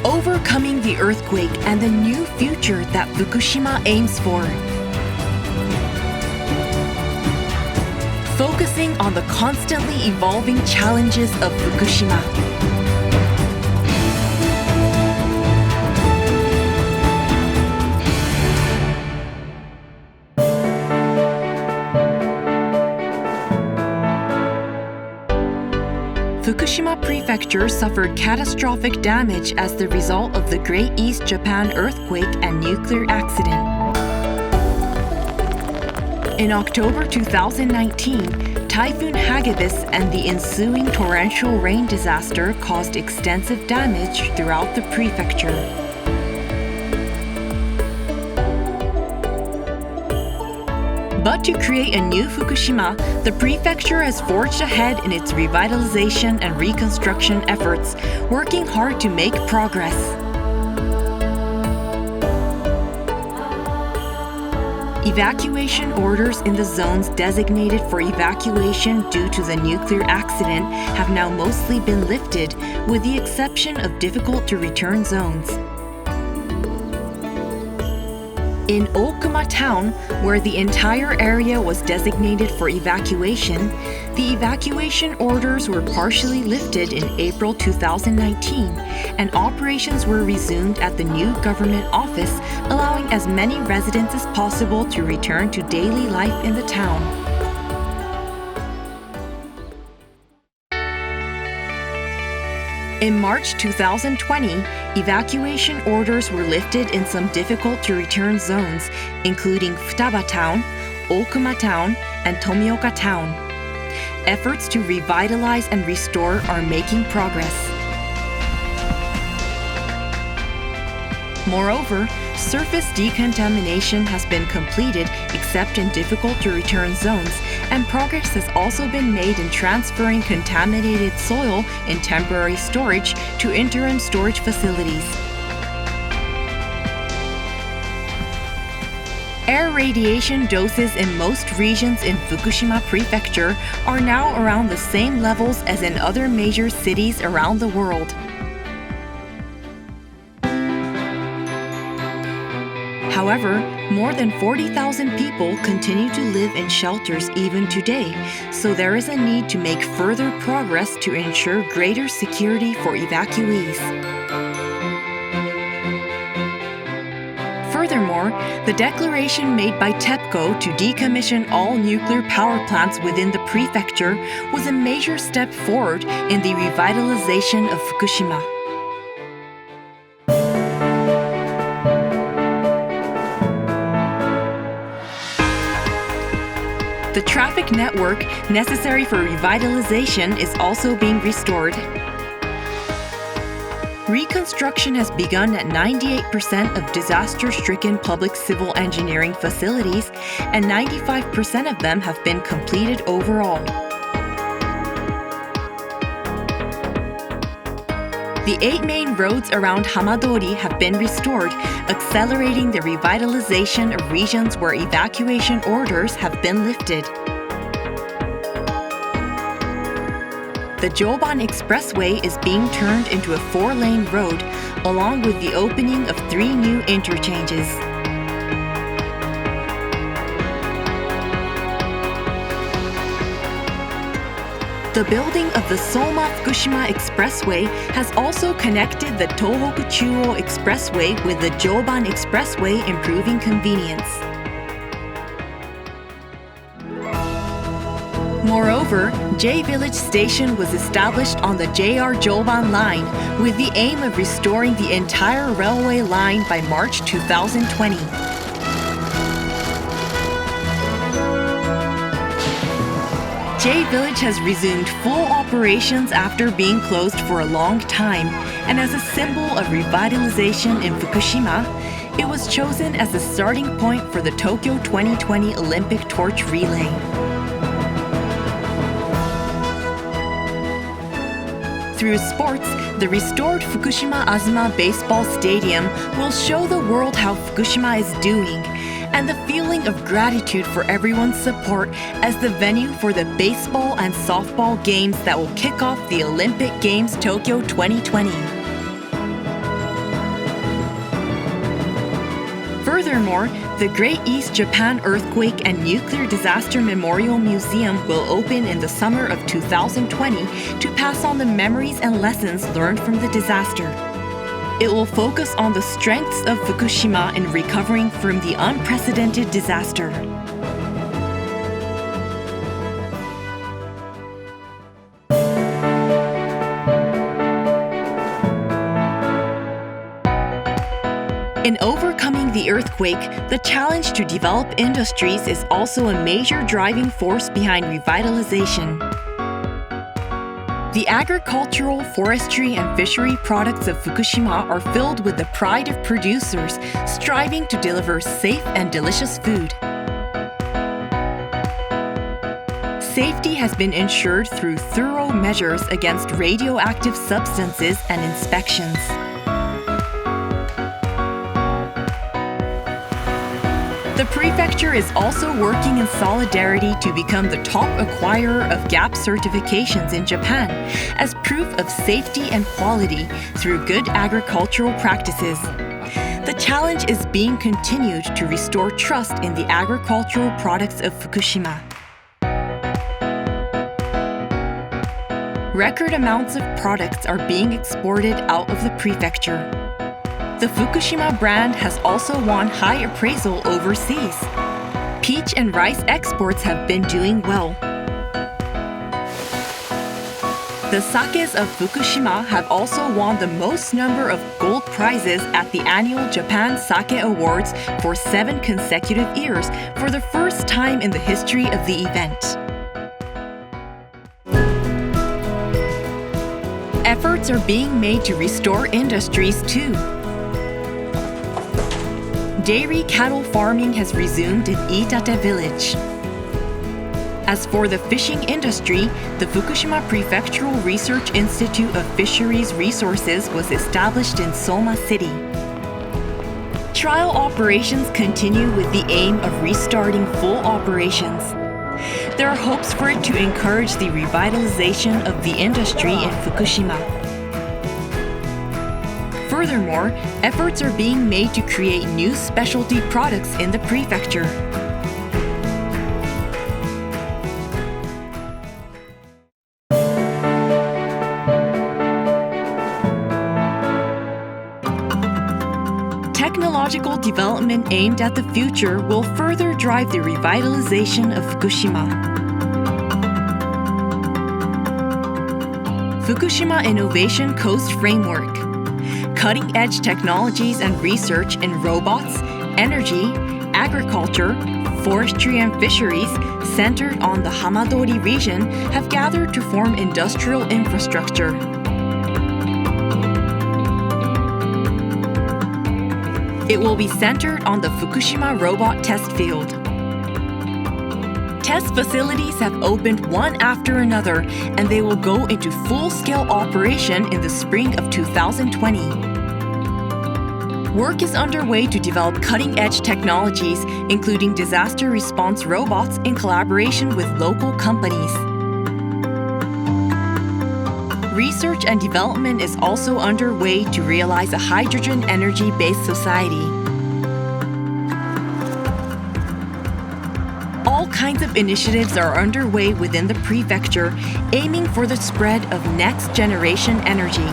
overcoming the earthquake and the new future that Fukushima aims for. Focusing on the constantly evolving challenges of Fukushima. Fukushima Prefecture suffered catastrophic damage as the result of the Great East Japan earthquake and nuclear accident. In October 2019, Typhoon Hagibis and the ensuing torrential rain disaster caused extensive damage throughout the prefecture. But to create a new Fukushima, the prefecture has forged ahead in its revitalization and reconstruction efforts, working hard to make progress. Evacuation orders in the zones designated for evacuation due to the nuclear accident have now mostly been lifted, with the exception of difficult-to-return zones. In Okuma town, where the entire area was designated for evacuation, the evacuation orders were partially lifted in April 2019, and operations were resumed at the new government office, allowing as many residents as possible to return to daily life in the town. In March 2020, evacuation orders were lifted in some difficult-to-return zones, including Futaba Town, Okuma Town, and Tomioka Town. Efforts to revitalize and restore are making progress. Moreover, surface decontamination has been completed except in difficult-to-return zones, and progress has also been made in transferring contaminated soil in temporary storage to interim storage facilities. Air radiation doses in most regions in Fukushima Prefecture are now around the same levels as in other major cities around the world. However, more than 40,000 people continue to live in shelters even today, so there is a need to make further progress to ensure greater security for evacuees. Furthermore, the declaration made by TEPCO to decommission all nuclear power plants within the prefecture was a major step forward in the revitalization of Fukushima. The traffic network necessary for revitalization is also being restored. Reconstruction has begun at 98% of disaster-stricken public civil engineering facilities, and 95% of them have been completed overall. The 8 main roads around Hamadori have been restored, accelerating the revitalization of regions where evacuation orders have been lifted. The Joban Expressway is being turned into a 4-lane road, along with the opening of 3 new interchanges. The building of the Soma-Fukushima Expressway has also connected the Tohoku Chuo Expressway with the Joban Expressway, improving convenience. Moreover, J-Village Station was established on the JR Joban line with the aim of restoring the entire railway line by March 2020. J-Village has resumed full operations after being closed for a long time, and as a symbol of revitalization in Fukushima, it was chosen as the starting point for the Tokyo 2020 Olympic Torch Relay. Through sports, the restored Fukushima Azuma Baseball Stadium will show the world how Fukushima is doing, and the feeling of gratitude for everyone's support as the venue for the baseball and softball games that will kick off the Olympic Games Tokyo 2020. Furthermore, the Great East Japan Earthquake and Nuclear Disaster Memorial Museum will open in the summer of 2020 to pass on the memories and lessons learned from the disaster. It will focus on the strengths of Fukushima in recovering from the unprecedented disaster. In overcoming the earthquake, the challenge to develop industries is also a major driving force behind revitalization. The agricultural, forestry, and fishery products of Fukushima are filled with the pride of producers striving to deliver safe and delicious food. Safety has been ensured through thorough measures against radioactive substances and inspections. The prefecture is also working in solidarity to become the top acquirer of GAP certifications in Japan as proof of safety and quality through good agricultural practices. The challenge is being continued to restore trust in the agricultural products of Fukushima. Record amounts of products are being exported out of the prefecture. The Fukushima brand has also won high appraisal overseas. Peach and rice exports have been doing well. The sakes of Fukushima have also won the most number of gold prizes at the annual Japan Sake Awards for 7 consecutive years for the first time in the history of the event. Efforts are being made to restore industries too. Dairy cattle farming has resumed in Iitate village. As for the fishing industry, the Fukushima Prefectural Research Institute of Fisheries Resources was established in Soma City. Trial operations continue with the aim of restarting full operations. There are hopes for it to encourage the revitalization of the industry in Fukushima. Furthermore, efforts are being made to create new specialty products in the prefecture. Technological development aimed at the future will further drive the revitalization of Fukushima. Fukushima Innovation Coast Framework. Cutting-edge technologies and research in robots, energy, agriculture, forestry and fisheries centered on the Hamadori region have gathered to form industrial infrastructure. It will be centered on the Fukushima robot test field. Test facilities have opened one after another, and they will go into full-scale operation in the spring of 2020. Work is underway to develop cutting-edge technologies, including disaster response robots in collaboration with local companies. Research and development is also underway to realize a hydrogen energy-based society. All kinds of initiatives are underway within the prefecture, aiming for the spread of next-generation energy.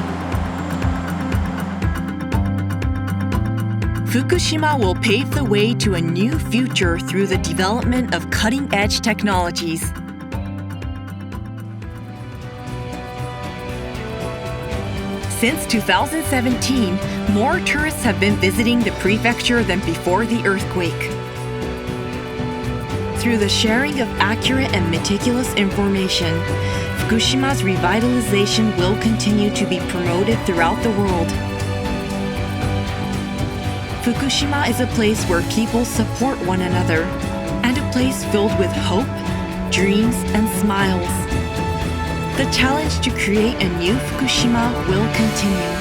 Fukushima will pave the way to a new future through the development of cutting-edge technologies. Since 2017, more tourists have been visiting the prefecture than before the earthquake. Through the sharing of accurate and meticulous information, Fukushima's revitalization will continue to be promoted throughout the world. Fukushima is a place where people support one another, and a place filled with hope, dreams, and smiles. The challenge to create a new Fukushima will continue.